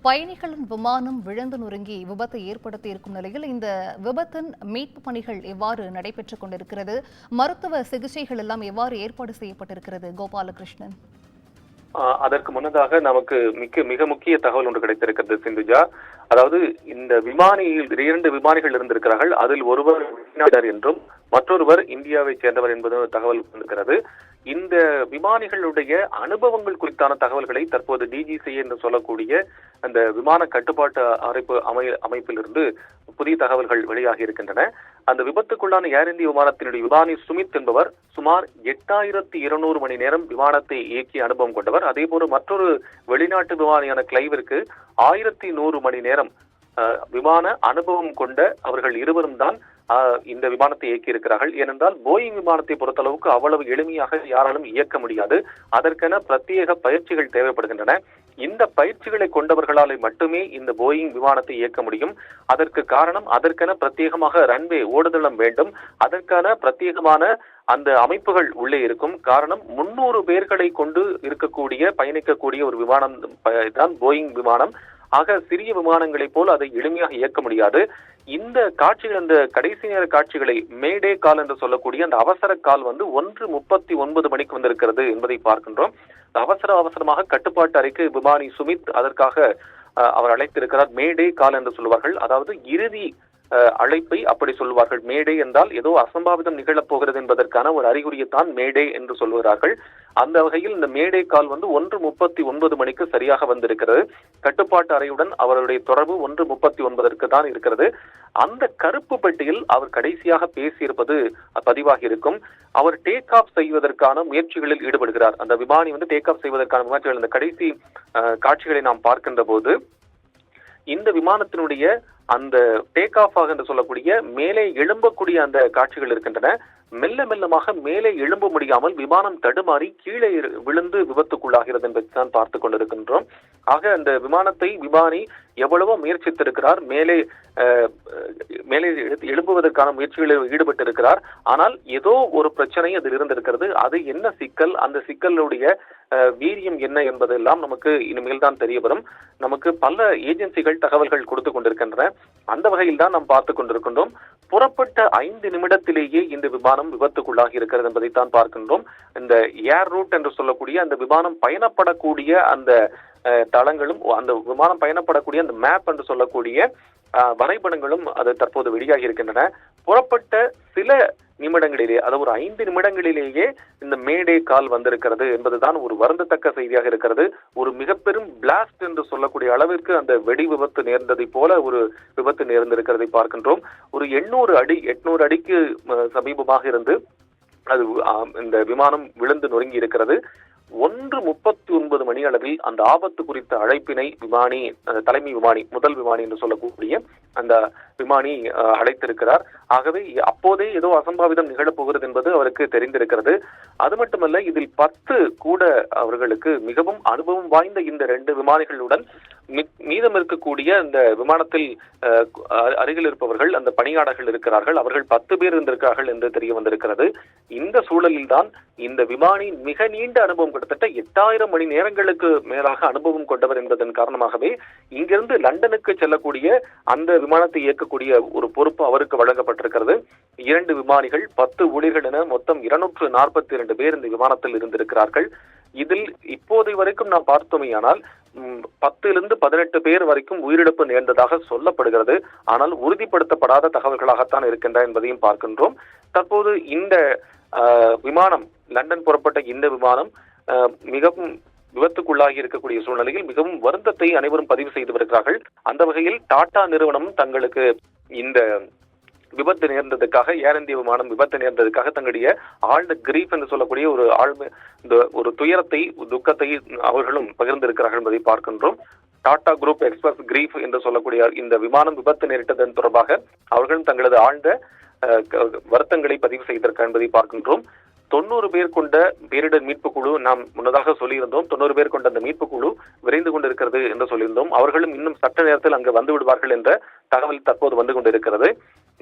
பயணிகளின் விமானம் விழுந்து நொறுங்கி விபத்தை ஏற்படுத்தி இருக்கும் நிலையில் இந்த விபத்தின் மீட்பு பணிகள் எவ்வாறு நடைபெற்றுக் கொண்டிருக்கிறது? மருத்துவ சிகிச்சைகள் எல்லாம் எவ்வாறு ஏற்பாடு செய்யப்பட்டிருக்கிறது? கோபாலகிருஷ்ணன், அதற்கு முன்னதாக நமக்கு மிக முக்கிய தகவல் ஒன்று கிடைத்திருக்கிறது சிந்துஜா. அதாவது இந்த விமானியில் 2 விமானிகள் இருந்திருக்கிறார்கள். அதில் ஒருவர் வெளிநாட்டவர் என்றும் மற்றொருவர் இந்தியாவை சேர்ந்தவர் என்பது தகவல் இருக்கிறது. இந்த விமானிகளுடைய அனுபவங்கள் குறித்தான தகவல்களை தற்போது டிஜிசிஏ என்று சொல்லக்கூடிய அந்த விமான கட்டுப்பாட்டு அமைப்பிலிருந்து புதிய தகவல்கள் வெளியாகி இருக்கின்றன. அந்த விபத்துக்குள்ளான ஏர் இந்தியா விமானத்தினுடைய விமானி சுமித் என்பவர் சுமார் 8200 மணி நேரம் விமானத்தை இயக்கிய அனுபவம் கொண்டவர். அதே போல மற்றொரு வெளிநாட்டு விமானியான கிளைவிற்கு 1100 மணி நேரம் விமான அனுபவம் கொண்ட அவர்கள் இருவரும் தான் இந்த விமானத்தை இயக்கி இருக்கிறார்கள். ஏனென்றால் போயிங் விமானத்தை பொறுத்தளவுக்கு அவ்வளவு எளிமையாக யாராலும் இயக்க முடியாது. அதற்கென பிரத்யேக பயிற்சிகள் தேவைப்படுகின்றன. இந்த பயிற்சிகளை கொண்டவர்களால் மட்டுமே இந்த போயிங் விமானத்தை இயக்க முடியும். அதற்கு காரணம் அதற்கென பிரத்யேகமாக ரன்வே ஓடுதளம் வேண்டும். அதற்கான பிரத்யேகமான அந்த அமைப்புகள் உள்ளே இருக்கும். காரணம் 300 பேர்களை கொண்டு பயணிக்கக்கூடிய ஒரு விமானம் தான் போயிங் விமானம். ஆக சிறிய விமானங்களைப் போல் அதை எளிமையாக இயக்க முடியாது. இந்த காட்சிகள், இந்த கடைசி நேர காட்சிகளை மேடே கால் என்று சொல்லக்கூடிய அந்த அவசர கால் 1:39 மணிக்கு வந்திருக்கிறது என்பதை பார்க்கின்றோம். அவசரமாக கட்டுப்பாட்டு அறைக்கு விமானி சுமித் அதற்காக அவர் அழைத்திருக்கிறார். மேடே கால் என்று சொல்வார்கள். அதாவது இறுதி அழைப்பை அப்படி சொல்வார்கள். மேடே என்றால் ஏதோ அசம்பாவிதம் நிகழப் போகிறது என்பதற்கான ஒரு அறிகுறியைத்தான் மேடே என்று சொல்கிறார்கள். அந்த வகையில் இந்த மேடே கால் 1:39 மணிக்கு சரியாக வந்திருக்கிறது. கட்டுப்பாட்டு அறையுடன் அவருடைய தொடர்பு 1:39 தான் இருக்கிறது. அந்த கருப்பு பெட்டியில் அவர் கடைசியாக பேசியிருப்பது பதிவாகி இருக்கும். அவர் டேக் ஆஃப் செய்வதற்கான முயற்சிகளில் ஈடுபடுகிறார். அந்த விமானி டேக் ஆஃப் செய்வதற்கான முயற்சிகள் இந்த கடைசி காட்சிகளை நாம் பார்க்கின்ற போது இந்த விமானத்தினுடைய அந்த டேக் ஆஃப் ஆக என்று சொல்லக்கூடிய மேலே எழும்பக்கூடிய அந்த காட்சிகள் இருக்கின்றன. மெல்லமாக மேலே எழும்ப முடியாமல் விமானம் தடுமாறி கீழே விழுந்து விபத்துக்குள்ளாகிறது என்பதைத்தான் பார்த்து கொண்டிருக்கின்றோம். ஆக அந்த விமானத்தை விமானி எவ்வளவோ முயற்சித்திருக்கிறார். மேலே எழும்புவதற்கான முயற்சிகளில் ஈடுபட்டிருக்கிறார். ஆனால் ஏதோ ஒரு பிரச்சனை அதில் இருந்திருக்கிறது. அது என்ன சிக்கல், அந்த சிக்கலுடைய வீரியம் என்ன என்பதெல்லாம் நமக்கு இனிமேல் தான் தெரிய வரும். நமக்கு பல ஏஜென்சிகள் தகவல்கள் கொடுத்து கொண்டிருக்கின்றன. அந்த வகையில் தான் நாம் பார்த்து கொண்டிருக்கின்றோம். புறப்பட்ட 5 நிமிடத்திலேயே இந்த விமானம் விபத்துக்குள்ளாகி இருக்கிறது என்பதைத்தான் பார்க்கின்றோம். இந்த ஏர் ரூட் என்று சொல்லக்கூடிய அந்த விமானம் பயணப்படக்கூடிய அந்த தளங்களும் அந்த விமானம் பயணப்படக்கூடிய அந்த மேப் என்று சொல்லக்கூடிய வரைபடங்களும் அது தற்போது வெளியாகி இருக்கின்றன. புறப்பட்ட சில நிமிடங்களிலே, அதாவது ஒரு 5 நிமிடங்களிலேயே இந்த மேடே கால் வந்திருக்கிறது என்பதுதான் ஒரு வருந்தத்தக்க செய்தியாக இருக்கிறது. ஒரு மிக பெரும் பிளாஸ்ட் என்று சொல்லக்கூடிய அளவிற்கு அந்த வெடி விபத்து நேர்ந்ததை போல ஒரு விபத்து நேர்ந்திருக்கிறதை பார்க்கின்றோம். ஒரு 800 அடிக்கு சமீபமாக இருந்து அது இந்த விமானம் விழுந்து நொறுங்கி இருக்கிறது. 1:39 மணி அளவில் அந்த ஆபத்து குறித்த அழைப்பினை தலைமை விமானி, முதல் விமானி என்று சொல்லக்கூடிய அந்த விமானி அழைத்திருக்கிறார். ஆகவே அப்போதே ஏதோ அசம்பாவிதம் நிகழப்போகிறது என்பது அவருக்கு தெரிந்திருக்கிறது. அது மட்டுமல்ல, இதில் 10 கூட அவர்களுக்கு மிகவும் அனுபவம் வாய்ந்த இந்த 2 விமானிகளுடன் மீதம் இருக்கக்கூடிய அந்த விமானத்தில் அருகில் இருப்பவர்கள், அந்த பணியாளர்கள் இருக்கிறார்கள். அவர்கள் 10 பேர் இருந்திருக்கிறார்கள் என்று தெரிய வந்திருக்கிறது. இந்த சூழலில் தான் இந்த விமானி மிக நீண்ட அனுபவம், கிட்டத்தட்ட 8000 மணி நேரங்களுக்கு மேலாக அனுபவம் கொண்டவர் என்பதன் காரணமாகவே இங்கிருந்து லண்டனுக்கு செல்லக்கூடிய அந்த விமானத்தை இயக்கக்கூடிய ஒரு பொறுப்பு அவருக்கு வழங்கப்பட்டிருக்கிறது. 2 விமானிகள், 10 ஊழியர்கள் என மொத்தம் 242 பேர் இந்த விமானத்தில் இருந்திருக்கிறார்கள். இதில் இப்போது வரைக்கும் நாம் பார்த்தோமேயானால் 10 to 18 பேர் வரைக்கும் உயிரிழப்பு நேர்ந்ததாக சொல்லப்படுகிறது. ஆனால் உறுதிப்படுத்தப்படாத தகவல்களாகத்தான் இருக்கின்றன என்பதையும் பார்க்கின்றோம். தற்போது இந்த விமானம், லண்டன் புறப்பட்ட இந்த விமானம் மிகவும் விபத்துக்குள்ளாகி இருக்கக்கூடிய சூழ்நிலையில் மிகவும் வருத்தத்தை அனைவரும் பதிவு செய்து வருகிறார்கள். அந்த வகையில் டாடா நிறுவனம் தங்களுக்கு இந்த விபத்து நேர்ந்ததுக்காக, ஏர் இந்தியா விமானம் விபத்து நேர்ந்ததுக்காக தங்களுடைய ஆழ்ந்த கிரீஃப் என்று சொல்லக்கூடிய ஒரு துயரத்தை, துக்கத்தை அவர்களும் பகிர்ந்திருக்கிறார்கள் என்பதை பார்க்கின்றோம். டாடா குரூப் எக்ஸ்பிரஸ் கிரீஃப் என்று சொல்லக்கூடிய இந்த விமானம் விபத்து நேரிட்டதன் தொடர்பாக அவர்களும் தங்களது ஆழ்ந்த வருத்தங்களை பதிவு செய்திருக்கிறார் என்பதை பார்க்கின்றோம். 90 பேர் கொண்ட பேரிடர் மீட்பு குழு, நாம் முன்னதாக சொல்லியிருந்தோம், 90 பேர் கொண்ட அந்த மீட்பு குழு விரைந்து கொண்டிருக்கிறது என்று சொல்லியிருந்தோம். அவர்களும் இன்னும் சட்ட நேரத்தில் அங்கு வந்து விடுவார்கள் என்ற தகவல் தற்போது வந்து கொண்டிருக்கிறது.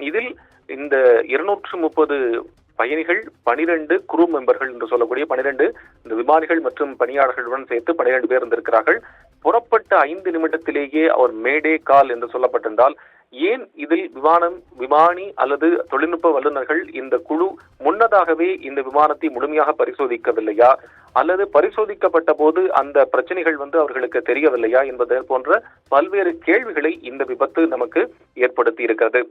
இதில் இந்த 230 பயணிகள், 12 குரூ மெம்பர்கள் என்று சொல்லக்கூடிய 12 இந்த விமானிகள் மற்றும் பணியாளர்களுடன் சேர்த்து 12 பேர் இருந்திருக்கிறார்கள். புறப்பட்ட 5 நிமிடத்திலேயே அவர் மேடே கால் என்று சொல்லப்பட்டிருந்தால் ஏன் இதில் விமானி அல்லது தொழில்நுட்ப வல்லுநர்கள் இந்த குழு முன்னதாகவே இந்த விமானத்தை முழுமையாக பரிசோதிக்கவில்லையா, அல்லது பரிசோதிக்கப்பட்ட போது அந்த பிரச்சனைகள் அவர்களுக்கு தெரியவில்லையா என்பது போன்ற பல்வேறு கேள்விகளை இந்த விபத்து நமக்கு ஏற்படுத்தி இருக்கிறது.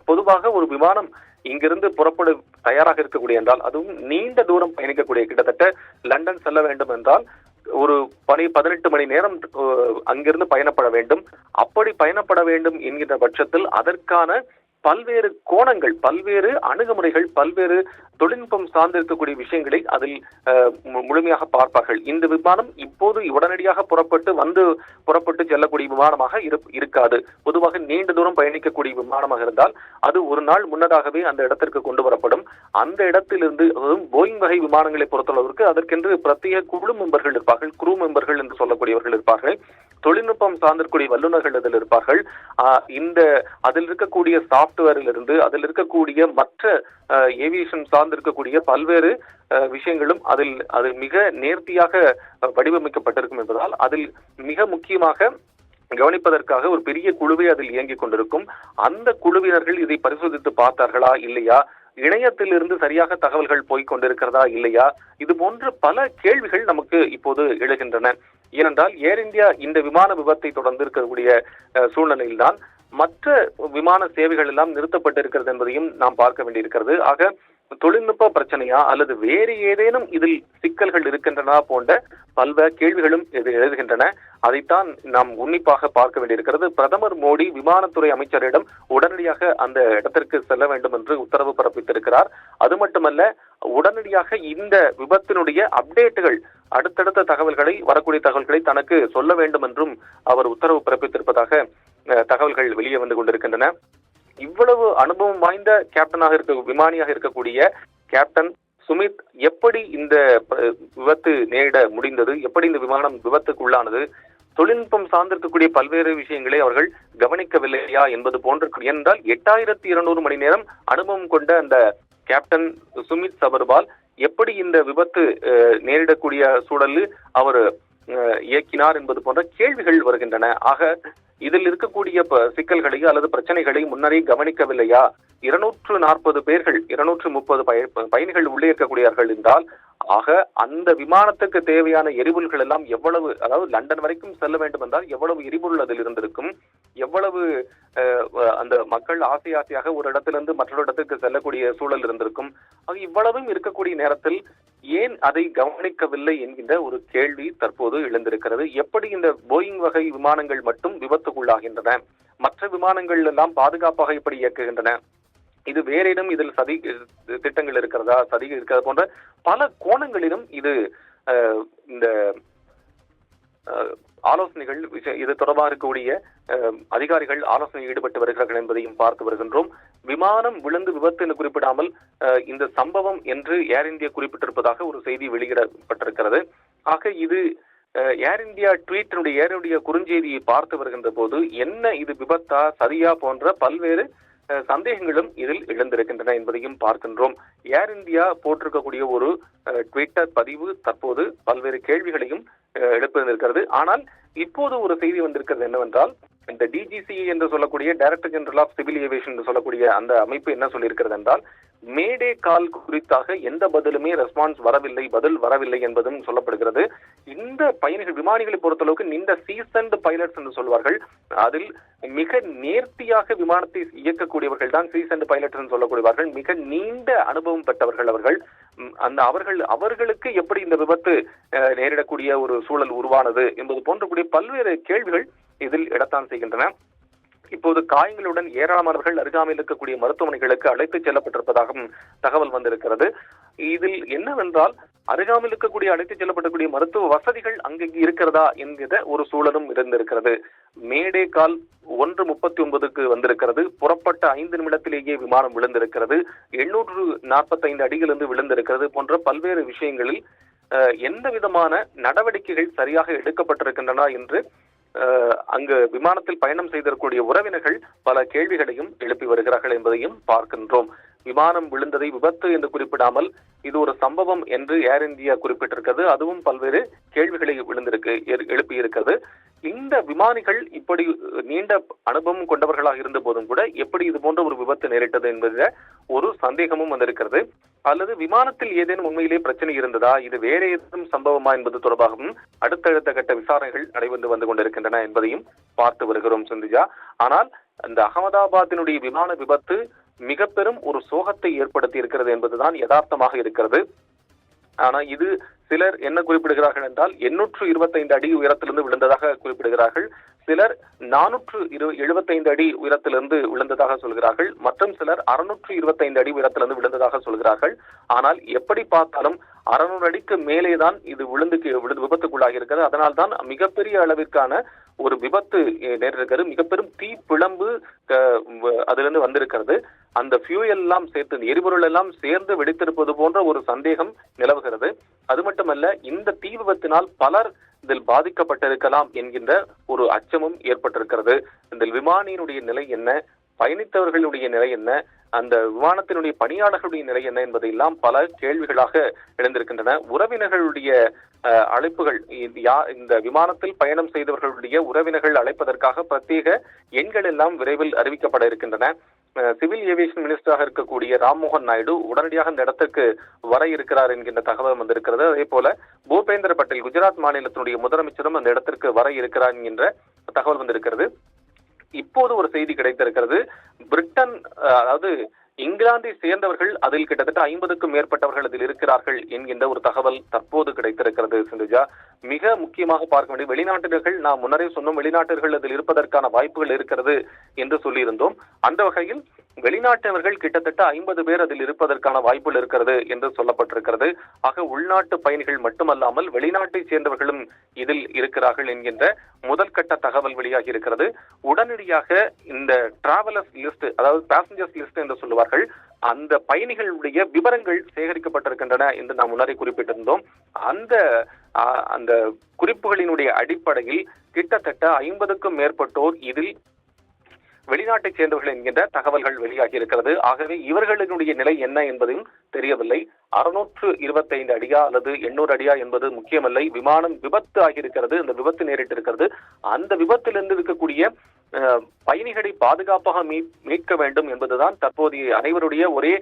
பொதுவாக ஒரு விமானம் இங்கிருந்து புறப்பட தயாராக இருக்கக்கூடிய என்றால், அதுவும் நீண்ட தூரம் பயணிக்கக்கூடிய, கிட்டத்தட்ட லண்டன் செல்ல வேண்டும் என்றால் ஒரு 18 மணி நேரம் அங்கிருந்து பயணப்பட வேண்டும். அப்படி பயணப்பட வேண்டும் என்கின்ற பட்சத்தில் அதற்கான பல்வேறு கோணங்கள், பல்வேறு அணுகுமுறைகள், பல்வேறு தொழில்நுட்பம் சார்ந்திருக்கக்கூடிய விஷயங்களை அதில் முழுமையாக பார்ப்பார்கள். இந்த விமானம் இப்போது உடனடியாக புறப்பட்டு செல்லக்கூடிய விமானமாக இருக்காது. பொதுவாக நீண்ட தூரம் பயணிக்கக்கூடிய விமானமாக இருந்தால் அது ஒரு நாள் முன்னதாகவே அந்த இடத்திற்கு கொண்டு வரப்படும். அந்த இடத்திலிருந்து போயிங் வகை விமானங்களை பொறுத்தளவிற்கு அதற்கென்று பிரத்யேக குழு மெம்பர்கள் இருப்பார்கள், குரூ மெம்பர்கள் என்று சொல்லக்கூடியவர்கள் இருப்பார்கள், தொழில்நுட்பம் சார்ந்திருக்கக்கூடிய வல்லுநர்கள் அதில் இருப்பார்கள். அதில் இருக்கக்கூடிய சாப்ட்வேரில் இருந்து அதில் இருக்கக்கூடிய மற்ற ஏவியேஷன் சார்ந்திருக்கக்கூடிய பல்வேறு விஷயங்களும் அதில் மிக நேர்த்தியாக வடிவமைக்கப்பட்டிருக்கும் என்பதால் அதில் மிக முக்கியமாக கவனிப்பதற்காக ஒரு பெரிய குழுவே அதில் இயங்கிக் கொண்டிருக்கும். அந்த குழுவினர்கள் இதை பரிசோதித்து பார்த்தார்களா இல்லையா, இணையத்திலிருந்து சரியாக தகவல்கள் போய்கொண்டிருக்கிறதா இல்லையா, இது போன்ற பல கேள்விகள் நமக்கு இப்போது எழுகின்றன. ஏனென்றால் ஏர் இந்தியா இந்த விமான விபத்தை தொடர்ந்து இருக்கக்கூடிய சூழ்நிலையில்தான் மற்ற விமான சேவைகள் எல்லாம் நிறுத்தப்பட்டிருக்கிறது என்பதையும் நாம் பார்க்க வேண்டியிருக்கிறது. ஆக தொழில்நுட்ப பிரச்சனையா அல்லது வேறு ஏதேனும் இதில் சிக்கல்கள் இருக்கின்றன போன்ற பல்வேறு கேள்விகளும் எழுதுகின்றன. அதைத்தான் நாம் உன்னிப்பாக பார்க்க வேண்டியிருக்கிறது. பிரதமர் மோடி விமானத்துறை அமைச்சரிடம் உடனடியாக அந்த இடத்திற்கு செல்ல வேண்டும் என்று உத்தரவு பிறப்பித்திருக்கிறார். அது மட்டுமல்ல, உடனடியாக இந்த விபத்தினுடைய அப்டேட்டுகள், அடுத்தடுத்த தகவல்களை, வரக்கூடிய தகவல்களை தனக்கு சொல்ல வேண்டும் என்றும் அவர் உத்தரவு பிறப்பித்திருப்பதாக தகவல்கள் வெளியே வந்து கொண்டிருக்கின்றன. இவ்வளவு அனுபவம் வாய்ந்த விமானியாக இருக்கக்கூடிய கேப்டன் சுமித் எப்படி இந்த விபத்து நேரிட முடிந்தது, எப்படி இந்த விமானம் விபத்துக்குள்ளானது, தொழில்நுட்பம் சார்ந்திருக்கக்கூடிய பல்வேறு விஷயங்களை அவர்கள் கவனிக்கவில்லையா என்பது போன்ற, என்றால் 8200 மணி நேரம் அனுபவம் கொண்ட அந்த கேப்டன் சுமித் சபர்வால் எப்படி இந்த விபத்து நேரிடக்கூடிய சூழலில் அவர் இயக்கினார் என்பது போன்ற கேள்விகள் வருகின்றன. ஆக இதில் இருக்கக்கூடிய சிக்கல்களை அல்லது பிரச்சனைகளை முன்னரே கவனிக்கவில்லையா? 240 பேர்கள், 230 பயணிகள் உள்ளே இருக்கக்கூடியார்கள் என்றால், ஆக அந்த விமானத்துக்கு தேவையான எரிபொருள்கள் எல்லாம் எவ்வளவு, அதாவது லண்டன் வரைக்கும் செல்ல வேண்டும் என்றால் எவ்வளவு எரிபொருள் அதில் இருந்திருக்கும், எவ்வளவு அந்த மக்கள் ஆசையாக ஒரு இடத்திலிருந்து மற்றொரு இடத்துக்கு செல்லக்கூடிய சூழல் இருந்திருக்கும். ஆக இவ்வளவும் இருக்கக்கூடிய நேரத்தில் ஏன் அதை கவனிக்கவில்லை என்கின்ற ஒரு கேள்வி தற்போது எழுந்திருக்கிறது. எப்படி இந்த போயிங் வகை விமானங்கள் மட்டும் விபத்துக்குள்ளாகின்றன, மற்ற விமானங்கள் எல்லாம் பாதுகாப்பாக எப்படி இயக்குகின்றன, இது வேறேனும் இதில் சதி திட்டங்கள் இருக்கிறதா, சதி இருக்கிறது போன்ற பல கோணங்களிலும் இது இந்த ஆலோசனைகள், இது தொடர்பாக இருக்கக்கூடிய அதிகாரிகள் ஆலோசனை ஈடுபட்டு வருகிறார்கள் என்பதையும் பார்த்து வருகின்றோம். விமானம் விழுந்து விபத்து என்று குறிப்பிடாமல் இந்த சம்பவம் என்று ஏர் இந்தியா குறிப்பிட்டிருப்பதாக ஒரு செய்தி வெளியிடப்பட்டிருக்கிறது. ஆக இது ஏர் இந்தியா ஏர் இந்தியா குறுஞ்செய்தியை பார்த்து வருகின்ற போது என்ன இது விபத்தா சதியா போன்ற பல்வேறு சந்தேகங்களும் இதில் எழுந்திருக்கின்றன என்பதையும் பார்க்கின்றோம். ஏர் இந்தியா போட்டிருக்கக்கூடிய ஒரு ட்விட்டர் பதிவு தற்போது பல்வேறு கேள்விகளையும் எழுப்பியிருக்கிறது. ஆனால் இப்போது ஒரு செய்தி வந்திருக்கிறது என்னவென்றால், இந்த டிஜிசிஏ என்று சொல்லக்கூடிய director general of civil aviation என்று சொல்லக்கூடிய அந்த அமைப்பு என்ன சொல்லியிருக்கிறது என்றால், மேடே கால் குறித்தாக எந்த ரெஸ்பான்ஸ் பதில் வரவில்லை என்பதும் சொல்லப்படுகிறது. இந்த விமானிகளை பொறுத்தளவுக்கு இந்த சீசன்ட் பைலட்ஸ் என்று சொல்வார்கள், அதில் மிக நேர்த்தியாக விமானத்தை இயக்கக்கூடியவர்கள் தான் சீசன்ட் பைலட்ஸ் என்று சொல்லக்கூடியவர்கள், மிக நீண்ட அனுபவம் பெற்றவர்கள் அவர்கள். அவர்களுக்கு எப்படி இந்த விபத்து நேரிடக்கூடிய ஒரு சூழல் உருவானது என்பது போன்ற பல்வேறு கேள்விகள் இதில் இடத்தான் செய்கின்றன. இப்போது காயங்களுடன் ஏராளமானவர்கள் அருகாமையில் இருக்கக்கூடிய மருத்துவமனைகளுக்கு அழைத்துச் செல்லப்பட்டிருப்பதாகவும் தகவல் வந்திருக்கிறது. இதில் என்னவென்றால், அருகாமையில் இருக்கக்கூடிய அழைத்துச் செல்லப்படக்கூடிய மருத்துவ வசதிகள் அங்கங்கே இருக்கிறதா என்கிற ஒரு சூழலும் இருந்திருக்கிறது. மேடே கால் 1:39க்கு வந்திருக்கிறது. புறப்பட்ட 5 நிமிடத்திலேயே விமானம் விழுந்திருக்கிறது. 845 அடியிலிருந்து விழுந்திருக்கிறது போன்ற பல்வேறு விஷயங்களில் எந்த விதமான நடவடிக்கைகள் சரியாக எடுக்கப்பட்டிருக்கின்றன என்று அங்கு விமானத்தில் பயணம் செய்திருக்கக்கூடிய உறவினர்கள் பல கேள்விகளையும் எழுப்பி வருகிறார்கள் என்பதையும் பார்க்கின்றோம். விமானம் விழுந்ததை விபத்து என்று குறிப்பிடாமல் இது ஒரு சம்பவம் என்று ஏர் இந்தியா குறிப்பிட்டிருக்கிறது. அதுவும் பல்வேறு கேள்விகளை எழுப்பியிருக்கிறது. இந்த விமானிகள் இப்படி நீண்ட அனுபவம் கொண்டவர்களாக இருந்த போதும் கூட எப்படி இது போன்ற ஒரு விபத்து நேரிட்டது என்பதில் ஒரு சந்தேகமும் வந்திருக்கிறது. அல்லது விமானத்தில் ஏதேனும் உண்மையிலே பிரச்சனை இருந்ததா, இது வேற ஏதும் சம்பவமா என்பது தொடர்பாகவும் அடுத்தடுத்த கட்ட விசாரணைகள் நடைபெற்று வந்து கொண்டிருக்கின்றன என்பதையும் பார்த்து வருகிறோம் சிந்துஜா. ஆனால் அந்த அகமதாபாத்தினுடைய விமான விபத்து மிக பெரும் ஒரு சோகத்தை ஏற்படுத்தி இருக்கிறது என்பதுதான் யதார்த்தமாக இருக்கிறது. ஆனா இது சிலர் என்ன குறிப்பிடுகிறார்கள் என்றால் 825 அடி உயரத்திலிருந்து விழுந்ததாக குறிப்பிடுகிறார்கள். சிலர் 475 அடி உயரத்திலிருந்து விழுந்ததாக சொல்கிறார்கள். மற்றும் சிலர் 625 அடி உயரத்திலிருந்து விழுந்ததாக சொல்கிறார்கள். ஆனால் எப்படி பார்த்தாலும் 600 அடிக்கு மேலேதான் இது விபத்துக்குள்ளாகி இருக்கிறது. அதனால் தான் மிகப்பெரிய அளவிற்கான ஒரு விபத்து நேரிருக்கிறது. மிக பெரும் தீ பிளம்பு அதிலிருந்து வந்திருக்கிறது. அந்த ஃபியூயல் எல்லாம் சேர்த்து, எரிபொருள் எல்லாம் சேர்ந்து வெடித்திருப்பது போன்ற ஒரு சந்தேகம் நிலவுகிறது. அது மட்டுமல்ல, இந்த தீ விபத்தினால் பலர் இதில் பாதிக்கப்பட்டிருக்கலாம் என்கின்ற ஒரு அச்சமும் ஏற்பட்டிருக்கிறது. இந்த விமானியினுடைய நிலை என்ன, பயணித்தவர்களுடைய நிலை என்ன, அந்த விமானத்தினுடைய பணியாளர்களுடைய நிலை என்ன என்பதையெல்லாம் பல கேள்விகளாக எழுந்திருக்கின்றன. உறவினர்களுடைய அழைப்புகள், இந்த விமானத்தில் பயணம் செய்தவர்களுடைய உறவினர்கள் அழைப்பதற்காக பிரத்யேக எண்கள் எல்லாம் விரைவில் அறிவிக்கப்பட இருக்கின்றன. சிவில் ஏவியேஷன் மினிஸ்டராக இருக்கக்கூடிய ராம்மோகன் நாயுடு உடனடியாக இந்த இடத்துக்கு வர இருக்கிறார் என்கின்ற தகவல் வந்திருக்கிறது. அதே போல பூபேந்திர பட்டேல், குஜராத் மாநிலத்தினுடைய முதலமைச்சரும் அந்த இடத்திற்கு வர இருக்கிறார் என்கின்ற தகவல் வந்திருக்கிறது. இப்போது ஒரு செய்தி கிடைத்திருக்கிறது. பிரிட்டன், அதாவது இங்கிலாந்தை சேர்ந்தவர்கள் அதில் கிட்டத்தட்ட 50க்கும் மேற்பட்டவர்கள் அதில் இருக்கிறார்கள் என்கின்ற ஒரு தகவல் தற்போது கிடைத்திருக்கிறது சிந்துஜா. மிக முக்கியமாக பார்க்க வேண்டிய வெளிநாட்டினர்கள், நாம் முன்னரே சொன்னோம், வெளிநாட்டினர்கள் அதில் இருப்பதற்கான வாய்ப்புகள் இருக்கிறது என்று சொல்லியிருந்தோம். அந்த வகையில் வெளிநாட்டவர்கள் கிட்டத்தட்ட 50 பேர் அதில் இருப்பதற்கான வாய்ப்புகள் இருக்கிறது என்று சொல்லப்பட்டிருக்கிறது. ஆக உள்நாட்டு பயணிகள் மட்டுமல்லாமல் வெளிநாட்டை சேர்ந்தவர்களும் இதில் இருக்கிறார்கள் என்கின்ற முதல் கட்ட தகவல் வெளியாகி இருக்கிறது. உடனடியாக இந்த டிராவலர்ஸ் லிஸ்ட், அதாவது பேசஞ்சர்ஸ் லிஸ்ட் என்று சொல்லுவார்கள், அந்த பயணிகளுடைய விவரங்கள் சேகரிக்கப்பட்டிருக்கின்றன என்று நாம் முன்னரே குறிப்பிட்டிருந்தோம். அந்த குறிப்புகளினுடைய அடிப்படையில் கிட்டத்தட்ட 50க்கும் மேற்பட்டோர் இதில் வெளிநாட்டை சேர்ந்தவர்கள் என்கின்ற தகவல்கள் வெளியாகி இருக்கிறது. ஆகவே இவர்களுடைய நிலை என்ன என்பதும் தெரியவில்லை. 625 அடியா அல்லது 800 அடியா என்பது முக்கியமல்லை. விமானம் விபத்து ஆகியிருக்கிறது, அந்த விபத்து நேரிட்டிருக்கிறது. அந்த விபத்திலிருந்து இருக்கக்கூடிய பயணிகளை பாதுகாப்பாக மீட்க வேண்டும் என்பதுதான் தற்போதைய அனைவருடைய ஒரே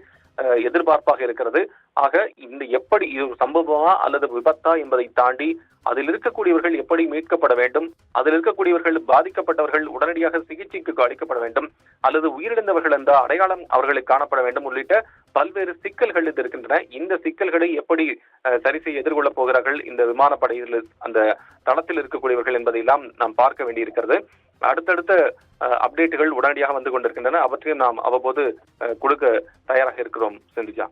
எதிர்பார்ப்பாக இருக்கிறது. ஆக இந்த எப்படி இது சம்பவமா அல்லது விபத்தா என்பதை தாண்டி அதில் இருக்கக்கூடியவர்கள் எப்படி மீட்கப்பட வேண்டும், அதில் இருக்கக்கூடியவர்கள் பாதிக்கப்பட்டவர்கள் உடனடியாக சிகிச்சைக்கு அளிக்கப்பட வேண்டும், அல்லது உயிரிழந்தவர்கள் என்ற அடையாளம் அவர்களுக்கு காணப்பட வேண்டும் உள்ளிட்ட பல்வேறு சிக்கல்கள் இருக்கின்றன. இந்த சிக்கல்களை எப்படி சரி செய்ய எதிர்கொள்ளப் போகிறார்கள் இந்த விமானப்படையில் அந்த தளத்தில் இருக்கக்கூடியவர்கள் என்பதையெல்லாம் நாம் பார்க்க வேண்டியிருக்கிறது. அடுத்தடுத்த அப்டேட்டுகள் உடனடியாக வந்து கொண்டிருக்கின்றன. அவற்றையும் நாம் அவ்வப்போது கொடுக்க தயாராக இருக்கிறோம் சிந்துஜா.